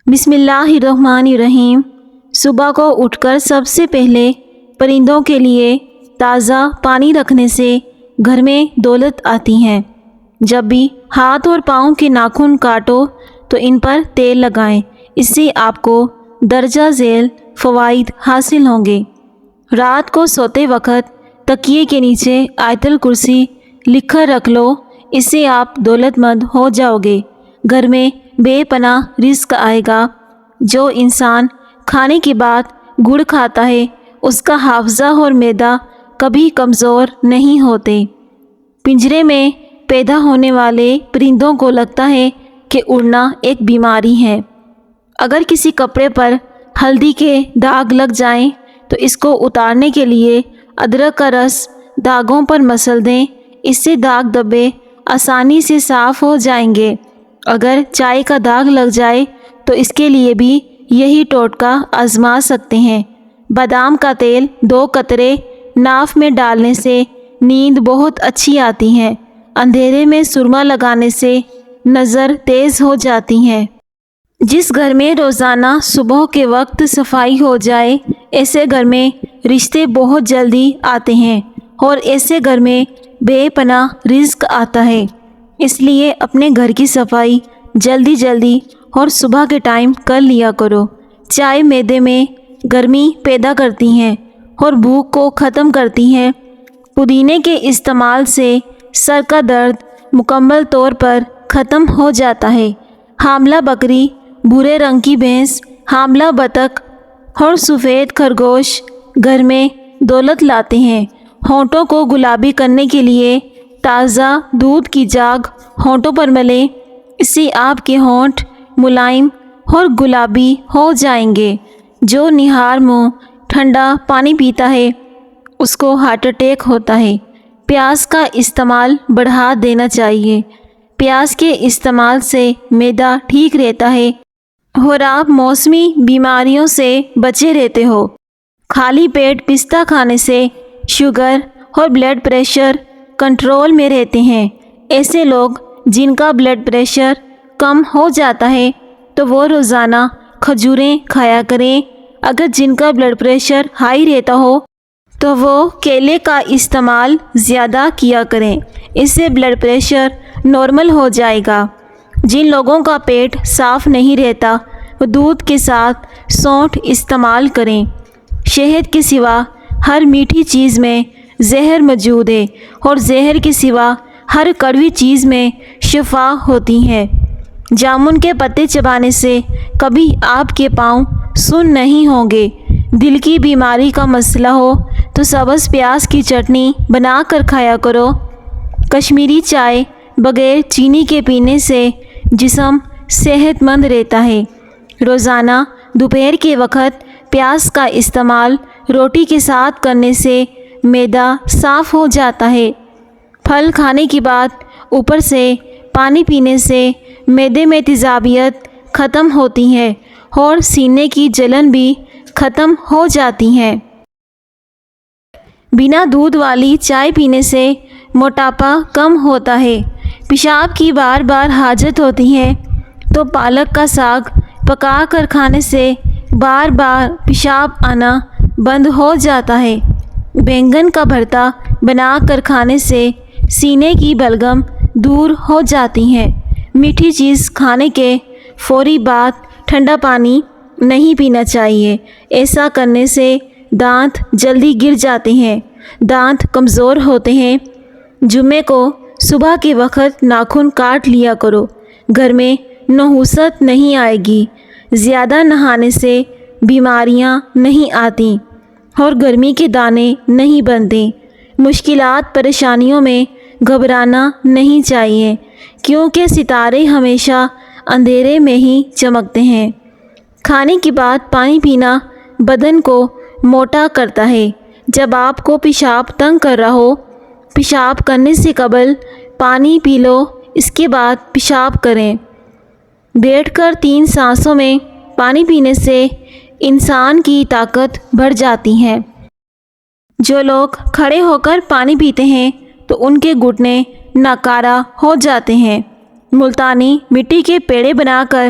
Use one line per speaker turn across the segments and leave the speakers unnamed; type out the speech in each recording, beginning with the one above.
بسم اللہ الرحمن الرحیم۔ صبح کو اٹھ کر سب سے پہلے پرندوں کے لیے تازہ پانی رکھنے سے گھر میں دولت آتی ہے۔ جب بھی ہاتھ اور پاؤں کے ناخن کاٹو تو ان پر تیل لگائیں، اس سے آپ کو درجہ ذیل فوائد حاصل ہوں گے۔ رات کو سوتے وقت تکیے کے نیچے آیت الکرسی لکھ کر رکھ لو، اس سے آپ دولت مند ہو جاؤ گے۔ گھر میں بے پناہ رزق آئے گا۔ جو انسان کھانے کے بعد گڑ کھاتا ہے اس کا حافظہ اور معدہ کبھی کمزور نہیں ہوتے۔ پنجرے میں پیدا ہونے والے پرندوں کو لگتا ہے کہ اڑنا ایک بیماری ہے۔ اگر کسی کپڑے پر ہلدی کے داغ لگ جائیں تو اس کو اتارنے کے لیے ادرک کا رس داغوں پر مسل دیں، اس سے داغ دھبے آسانی سے صاف ہو جائیں گے۔ اگر چائے کا داغ لگ جائے تو اس کے لیے بھی یہی ٹوٹکا آزما سکتے ہیں۔ بادام کا تیل 2 قطرے ناف میں ڈالنے سے نیند بہت اچھی آتی ہے۔ اندھیرے میں سرما لگانے سے نظر تیز ہو جاتی ہے۔ جس گھر میں روزانہ صبح کے وقت صفائی ہو جائے ایسے گھر میں رشتے بہت جلدی آتے ہیں اور ایسے گھر میں بے پناہ رزق آتا ہے۔ اس لیے اپنے گھر کی صفائی جلدی اور صبح کے ٹائم کر لیا کرو۔ چائے معدے میں گرمی پیدا کرتی ہیں اور بھوک کو ختم کرتی ہیں۔ پودینے کے استعمال سے سر کا درد مکمل طور پر ختم ہو جاتا ہے۔ حاملہ بکری، بھورے رنگ کی بھینس، حاملہ بطخ اور سفید خرگوش گھر میں دولت لاتے ہیں۔ ہونٹوں کو گلابی کرنے کے لیے تازہ دودھ کی جاگ ہونٹوں پر ملیں، اس سے آپ کے ہونٹ ملائم اور گلابی ہو جائیں گے۔ جو نہار منہ ٹھنڈا پانی پیتا ہے اس کو ہارٹ اٹیک ہوتا ہے۔ پیاز کا استعمال بڑھا دینا چاہیے۔ پیاز کے استعمال سے معدہ ٹھیک رہتا ہے اور آپ موسمی بیماریوں سے بچے رہتے ہو۔ خالی پیٹ پستہ کھانے سے شوگر اور بلڈ پریشر کنٹرول میں رہتے ہیں۔ ایسے لوگ جن کا بلڈ پریشر کم ہو جاتا ہے تو وہ روزانہ کھجوریں کھایا کریں۔ اگر جن کا بلڈ پریشر ہائی رہتا ہو تو وہ کیلے کا استعمال زیادہ کیا کریں، اس سے بلڈ پریشر نارمل ہو جائے گا۔ جن لوگوں کا پیٹ صاف نہیں رہتا وہ دودھ کے ساتھ سونٹھ استعمال کریں۔ شہد کے سوا ہر میٹھی چیز میں زہر موجود ہے اور زہر کے سوا ہر کڑوی چیز میں شفا ہوتی ہے۔ جامن کے پتے چبانے سے کبھی آپ کے پاؤں سن نہیں ہوں گے۔ دل کی بیماری کا مسئلہ ہو تو سبز پیاز کی چٹنی بنا کر کھایا کرو۔ کشمیری چائے بغیر چینی کے پینے سے جسم صحت مند رہتا ہے۔ روزانہ دوپہر کے وقت پیاز کا استعمال روٹی کے ساتھ کرنے سے معدہ صاف ہو جاتا ہے۔ پھل کھانے کے بعد اوپر سے پانی پینے سے معدے میں تیزابیت ختم ہوتی ہے اور سینے کی جلن بھی ختم ہو جاتی ہے۔ بنا دودھ والی چائے پینے سے موٹاپا کم ہوتا ہے۔ پیشاب کی بار بار حاجت ہوتی ہے تو پالک کا ساگ پکا کر کھانے سے بار بار پیشاب آنا بند ہو جاتا ہے۔ بینگن کا بھرتا بنا کر کھانے سے سینے کی بلغم دور ہو جاتی ہے۔ میٹھی چیز کھانے کے فوری بعد ٹھنڈا پانی نہیں پینا چاہیے، ایسا کرنے سے دانت جلدی گر جاتے ہیں، دانت کمزور ہوتے ہیں۔ جمعے کو صبح کے وقت ناخن کاٹ لیا کرو، گھر میں نحوست نہیں آئے گی۔ زیادہ نہانے سے بیماریاں نہیں آتیں اور گرمی کے دانے نہیں بنتے۔ مشکلات پریشانیوں میں گھبرانا نہیں چاہیے کیونکہ ستارے ہمیشہ اندھیرے میں ہی چمکتے ہیں۔ کھانے کے بعد پانی پینا بدن کو موٹا کرتا ہے۔ جب آپ کو پیشاب تنگ کر رہا ہو، پیشاب کرنے سے قبل پانی پی لو، اس کے بعد پیشاب کریں۔ بیٹھ کر 3 سانسوں میں پانی پینے سے انسان کی طاقت بڑھ جاتی ہے۔ جو لوگ کھڑے ہو کر پانی پیتے ہیں تو ان کے گھٹنے ناکارہ ہو جاتے ہیں۔ ملتانی مٹی کے پیڑے بنا کر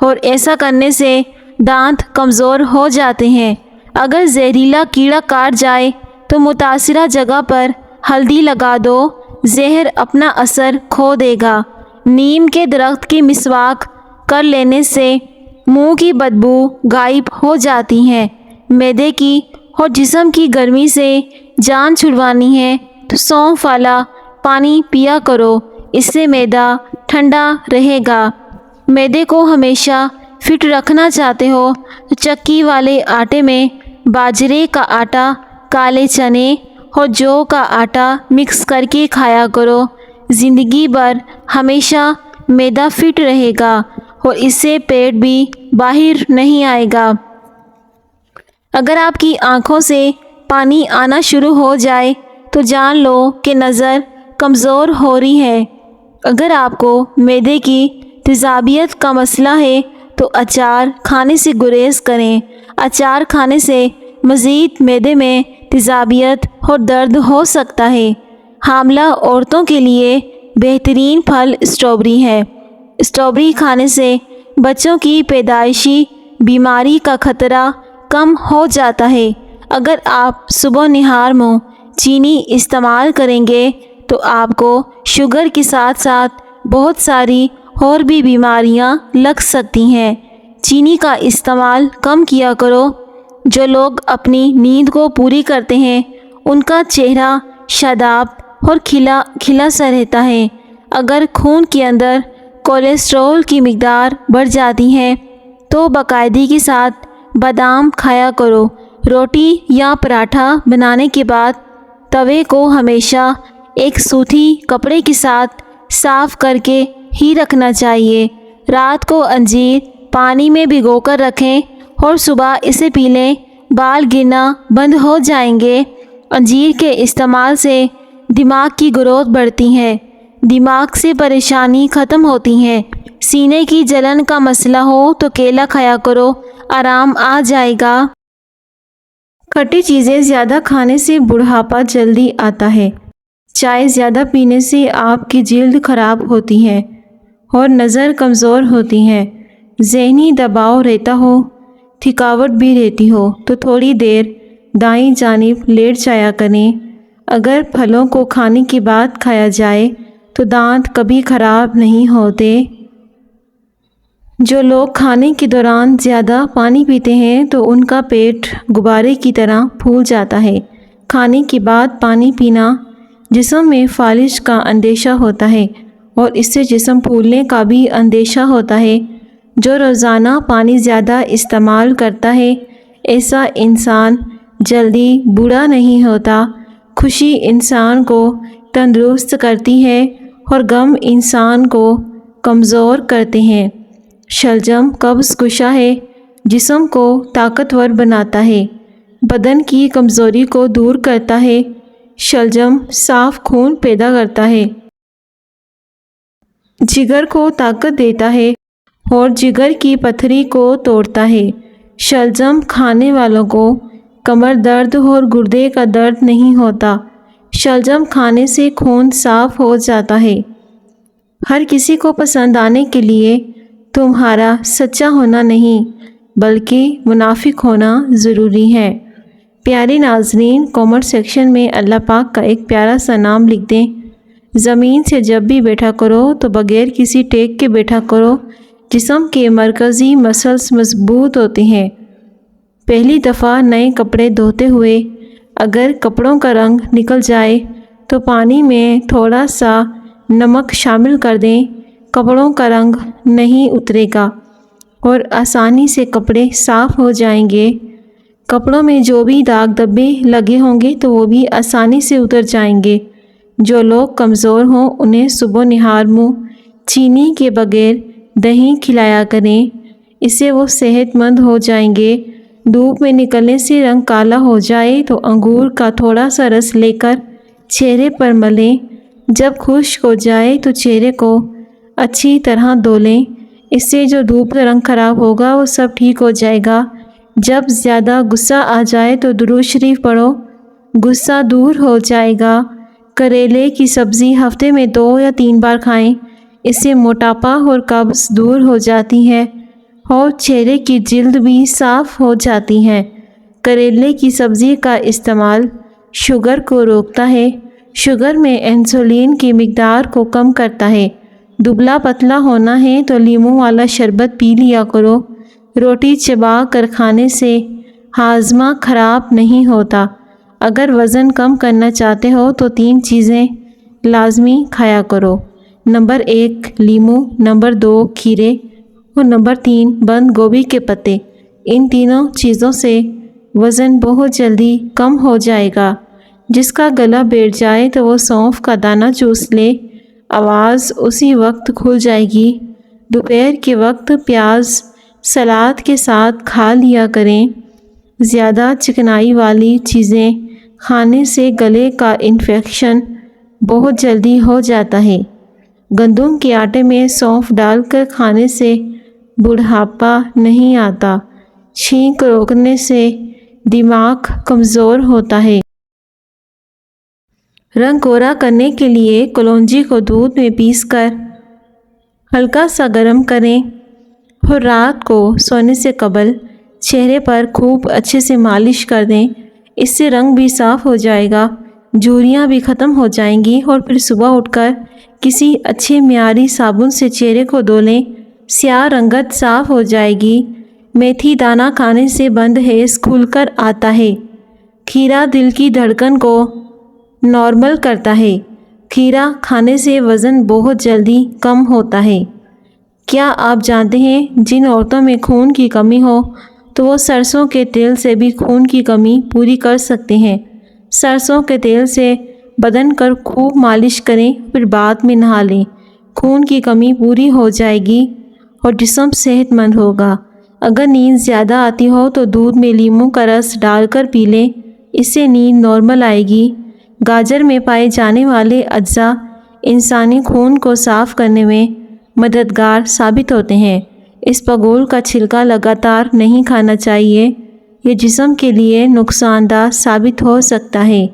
اور ایسا کرنے سے دانت کمزور ہو جاتے ہیں۔ اگر زہریلا کیڑا کاٹ جائے تو متاثرہ جگہ پر ہلدی لگا دو، زہر اپنا اثر کھو دے گا۔ نیم کے درخت کی مسواک کر لینے سے منہ کی بدبو غائب ہو جاتی ہے۔ معدے کی اور جسم کی گرمی سے جان چھڑوانی ہے تو سونف والا پانی پیا کرو، اس سے معدہ ٹھنڈا رہے گا۔ معدے کو ہمیشہ فٹ رکھنا چاہتے ہو تو چکی والے آٹے میں باجرے کا آٹا، کالے چنے اور جو کا آٹا مکس کر کے کھایا کرو۔ زندگی بھر ہمیشہ معدہ فٹ رہے گا اور اس سے پیٹ بھی باہر نہیں آئے گا۔ اگر آپ کی آنکھوں سے پانی آنا شروع ہو جائے تو جان لو کہ نظر کمزور ہو رہی ہے۔ اگر آپ کو معدے کی تیزابیت کا مسئلہ ہے تو اچار کھانے سے گریز کریں۔ اچار کھانے سے مزید معدے میں تیزابیت اور درد ہو سکتا ہے۔ حاملہ عورتوں کے لیے بہترین پھل اسٹرابیری ہے۔ اسٹرابیری کھانے سے بچوں کی پیدائشی بیماری کا خطرہ کم ہو جاتا ہے۔ اگر آپ صبح نہار میں چینی استعمال کریں گے تو آپ کو شوگر کے ساتھ ساتھ بہت ساری اور بھی بیماریاں لگ سکتی ہیں۔ چینی کا استعمال کم کیا کرو۔ جو لوگ اپنی نیند کو پوری کرتے ہیں ان کا چہرہ شاداب اور کھلا سا رہتا ہے۔ اگر خون کے اندر کولیسٹرول کی مقدار بڑھ جاتی ہے تو باقاعدگی کے ساتھ بادام کھایا کرو۔ روٹی یا پراٹھا بنانے کے بعد توے کو ہمیشہ ایک سوتی کپڑے کے ساتھ صاف کر کے ہی رکھنا چاہیے۔ رات کو انجیر پانی میں بھگو کر رکھیں اور صبح اسے پی لیں، بال گرنا بند ہو جائیں گے۔ انجیر کے استعمال سے دماغ کی گروتھ بڑھتی ہے، دماغ سے پریشانی ختم ہوتی ہے۔ سینے کی جلن کا مسئلہ ہو تو کیلا کھایا کرو، آرام آ جائے گا۔ کھٹی چیزیں زیادہ کھانے سے بڑھاپا جلدی آتا ہے۔ چائے زیادہ پینے سے آپ کی جلد خراب ہوتی ہے اور نظر کمزور ہوتی ہے۔ ذہنی دباؤ رہتا ہو، تھکاوٹ بھی رہتی ہو تو تھوڑی دیر دائیں جانب لیٹ جایا کریں۔ اگر پھلوں کو کھانے کے بعد کھایا جائے تو دانت کبھی خراب نہیں ہوتے۔ جو لوگ کھانے کے دوران زیادہ پانی پیتے ہیں تو ان کا پیٹ غبارے کی طرح پھول جاتا ہے۔ کھانے کے بعد پانی پینا جسم میں فالج کا اندیشہ ہوتا ہے اور اس سے جسم پھولنے کا بھی اندیشہ ہوتا ہے۔ جو روزانہ پانی زیادہ استعمال کرتا ہے ایسا انسان جلدی بوڑھا نہیں ہوتا۔ خوشی انسان کو تندرست کرتی ہے اور غم انسان کو کمزور کرتے ہیں۔ شلجم قبض کشا ہے، جسم کو طاقتور بناتا ہے، بدن کی کمزوری کو دور کرتا ہے۔ شلجم صاف خون پیدا کرتا ہے، جگر کو طاقت دیتا ہے اور جگر کی پتھری کو توڑتا ہے۔ شلجم کھانے والوں کو کمر درد اور گردے کا درد نہیں ہوتا۔ شلجم کھانے سے خون صاف ہو جاتا ہے۔ ہر کسی کو پسند آنے کے لیے تمہارا سچا ہونا نہیں بلکہ منافق ہونا ضروری ہے۔ پیارے ناظرین، کامنٹ سیکشن میں اللہ پاک کا ایک پیارا سا نام لکھ دیں۔ زمین سے جب بھی بیٹھا کرو تو بغیر کسی ٹیک کے بیٹھا کرو، جسم کے مرکزی مسلز مضبوط ہوتے ہیں۔ پہلی دفعہ نئے کپڑے دھوتے ہوئے اگر کپڑوں کا رنگ نکل جائے تو پانی میں تھوڑا سا نمک شامل کر دیں، کپڑوں کا رنگ نہیں اترے گا اور آسانی سے کپڑے صاف ہو جائیں گے۔ کپڑوں میں جو بھی داغ دھبے لگے ہوں گے تو وہ بھی آسانی سے اتر جائیں گے۔ جو لوگ کمزور ہوں انہیں صبح نہار میں چینی کے بغیر دہی کھلایا کریں، اس سے وہ صحت مند ہو جائیں گے۔ دھوپ میں نکلنے سے رنگ کالا ہو جائے تو انگور کا تھوڑا سا رس لے کر چہرے پر ملیں، جب خشک ہو جائے تو چہرے کو اچھی طرح دھو لیں، اس سے جو دھوپ کا رنگ خراب ہوگا وہ سب ٹھیک ہو جائے گا۔ جب زیادہ غصہ آ جائے تو درود شریف پڑھو، غصہ دور ہو جائے گا۔ کریلے کی سبزی ہفتے میں 2 یا 3 بار کھائیں، اس سے موٹاپا اور قبض دور ہو جاتی ہے۔ اور چہرے کی جلد بھی صاف ہو جاتی ہے۔ کریلے کی سبزی کا استعمال شوگر کو روکتا ہے۔ شوگر میں انسولین کی مقدار کو کم کرتا ہے۔ دبلا پتلا ہونا ہے تو لیموں والا شربت پی لیا کرو۔ روٹی چبا کر کھانے سے ہاضمہ خراب نہیں ہوتا۔ اگر وزن کم کرنا چاہتے ہو تو 3 چیزیں لازمی کھایا کرو۔ نمبر 1 لیموں، نمبر 2 کھیرے اور نمبر 3 بند گوبھی کے پتے۔ ان تینوں چیزوں سے وزن بہت جلدی کم ہو جائے گا۔ جس کا گلا بیٹھ جائے تو وہ سونف کا دانہ چوس لے، آواز اسی وقت کھل جائے گی۔ دوپہر کے وقت پیاز سلاد کے ساتھ کھا لیا کریں۔ زیادہ چکنائی والی چیزیں کھانے سے گلے کا انفیکشن بہت جلدی ہو جاتا ہے۔ گندم کے آٹے میں سونف ڈال کر کھانے سے بڑھاپا نہیں آتا۔ چھینک روکنے سے دماغ کمزور ہوتا ہے۔ رنگ گورا کرنے کے لیے کلونجی کو دودھ میں پیس کر ہلکا سا گرم کریں اور رات کو سونے سے قبل چہرے پر خوب اچھے سے مالش کر دیں۔ اس سے رنگ بھی صاف ہو جائے گا، جھریاں بھی ختم ہو جائیں گی اور پھر صبح اٹھ کر کسی اچھے معیاری صابن سے چہرے کو دھو لیں، سیاہ رنگت صاف ہو جائے گی۔ میتھی دانہ کھانے سے بند ہیز کھل کر آتا ہے۔ کھیرا دل کی دھڑکن کو نارمل کرتا ہے۔ کھیرا کھانے سے وزن بہت جلدی کم ہوتا ہے۔ کیا آپ جانتے ہیں جن عورتوں میں خون کی کمی ہو تو وہ سرسوں کے تیل سے بھی خون کی کمی پوری کر سکتے ہیں۔ سرسوں کے تیل سے بدن پر خوب مالش کریں، پھر بعد میں نہا لیں۔ خون کی کمی پوری ہو جائے گی اور جسم صحت مند ہوگا۔ اگر نیند زیادہ آتی ہو تو دودھ میں لیموں کا رس ڈال کر پی لیں، اس سے نیند نارمل آئے گی۔ گاجر میں پائے جانے والے اجزاء انسانی خون کو صاف کرنے میں مددگار ثابت ہوتے ہیں۔ اس پگول کا چھلکا لگاتار نہیں کھانا چاہیے، یہ جسم کے لیے نقصان دہ ثابت ہو سکتا ہے۔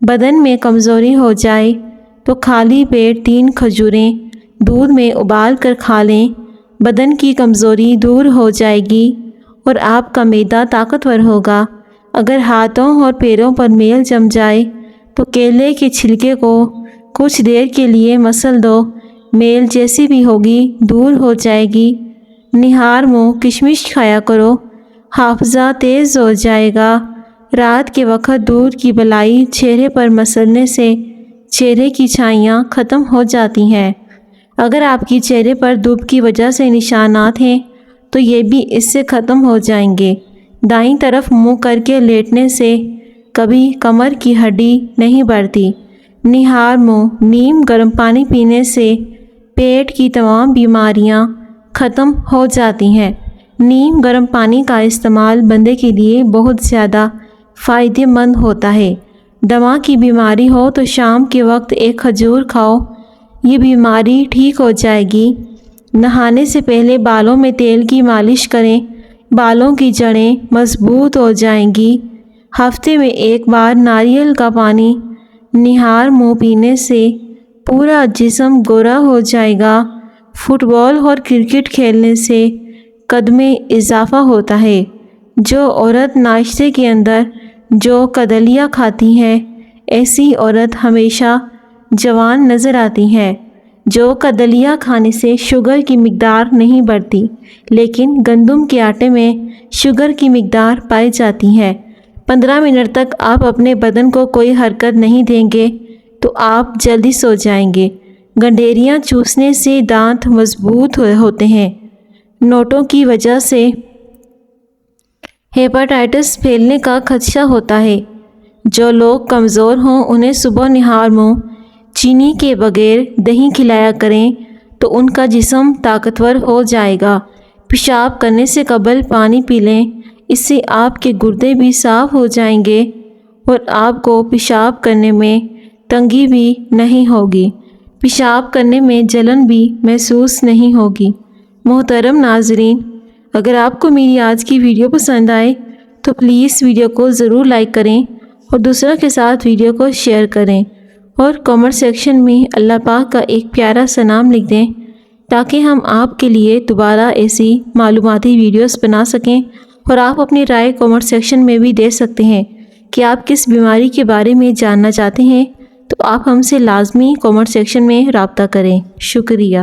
بدن میں کمزوری ہو جائے تو خالی پیٹ 3 کھجوریں دودھ میں ابال کر کھا لیں، بدن کی کمزوری دور ہو جائے گی اور آپ کا معدہ طاقتور ہوگا۔ اگر ہاتھوں اور پیروں پر میل جم جائے تو کیلے کے چھلکے کو کچھ دیر کے لیے مسل دو، میل جیسی بھی ہوگی دور ہو جائے گی۔ نہار منہ کشمش کھایا کرو، حافظہ تیز ہو جائے گا۔ رات کے وقت دودھ کی بلائی چہرے پر مسلنے سے چہرے کی چھائیاں ختم ہو جاتی ہیں۔ اگر آپ کی چہرے پر دب کی وجہ سے نشانات ہیں تو یہ بھی اس سے ختم ہو جائیں گے۔ دائیں طرف منہ کر کے لیٹنے سے کبھی کمر کی ہڈی نہیں بڑھتی۔ نہار منہ نیم گرم پانی پینے سے پیٹ کی تمام بیماریاں ختم ہو جاتی ہیں۔ نیم گرم پانی کا استعمال بندے کے لیے بہت زیادہ فائدہ مند ہوتا ہے۔ دمہ کی بیماری ہو تو شام کے وقت 1 کھجور کھاؤ، یہ بیماری ٹھیک ہو جائے گی۔ نہانے سے پہلے بالوں میں تیل کی مالش کریں، بالوں کی جڑیں مضبوط ہو جائیں گی۔ ہفتے میں 1 بار ناریل کا پانی نہار منہ پینے سے پورا جسم گورا ہو جائے گا۔ فٹ بال اور کرکٹ کھیلنے سے قد میں اضافہ ہوتا ہے۔ جو عورت ناشتے کے اندر جو کدلیاں کھاتی ہے ایسی عورت ہمیشہ جوان نظر آتی ہے۔ جو کدلیاں کھانے سے شوگر کی مقدار نہیں بڑھتی، لیکن گندم کے آٹے میں شوگر کی مقدار پائی جاتی ہے۔ 15 منٹ تک آپ اپنے بدن کو کوئی حرکت نہیں دیں گے تو آپ جلدی سو جائیں گے۔ گنڈیریاں چوسنے سے دانت مضبوط ہوتے ہیں۔ نوٹوں کی وجہ سے ہیپاٹائٹس پھیلنے کا خدشہ ہوتا ہے۔ جو لوگ کمزور ہوں انہیں صبح نہار منہ چینی کے بغیر دہی کھلایا کریں تو ان کا جسم طاقتور ہو جائے گا۔ پیشاب کرنے سے قبل پانی پی لیں، اس سے آپ کے گردے بھی صاف ہو جائیں گے اور آپ کو پیشاب کرنے میں تنگی بھی نہیں ہوگی۔ پیشاب کرنے میں جلن بھی محسوس نہیں ہوگی۔ محترم ناظرین، اگر آپ کو میری آج کی ویڈیو پسند آئے تو پلیز ویڈیو کو ضرور لائک کریں اور دوسروں کے ساتھ ویڈیو کو شیئر کریں اور کمنٹ سیکشن میں اللہ پاک کا ایک پیارا سا نام لکھ دیں تاکہ ہم آپ کے لیے دوبارہ ایسی معلوماتی ویڈیوز بنا سکیں، اور آپ اپنی رائے کامنٹ سیکشن میں بھی دے سکتے ہیں کہ آپ کس بیماری کے بارے میں جاننا چاہتے ہیں، تو آپ ہم سے لازمی کامنٹ سیکشن میں رابطہ کریں۔ شکریہ۔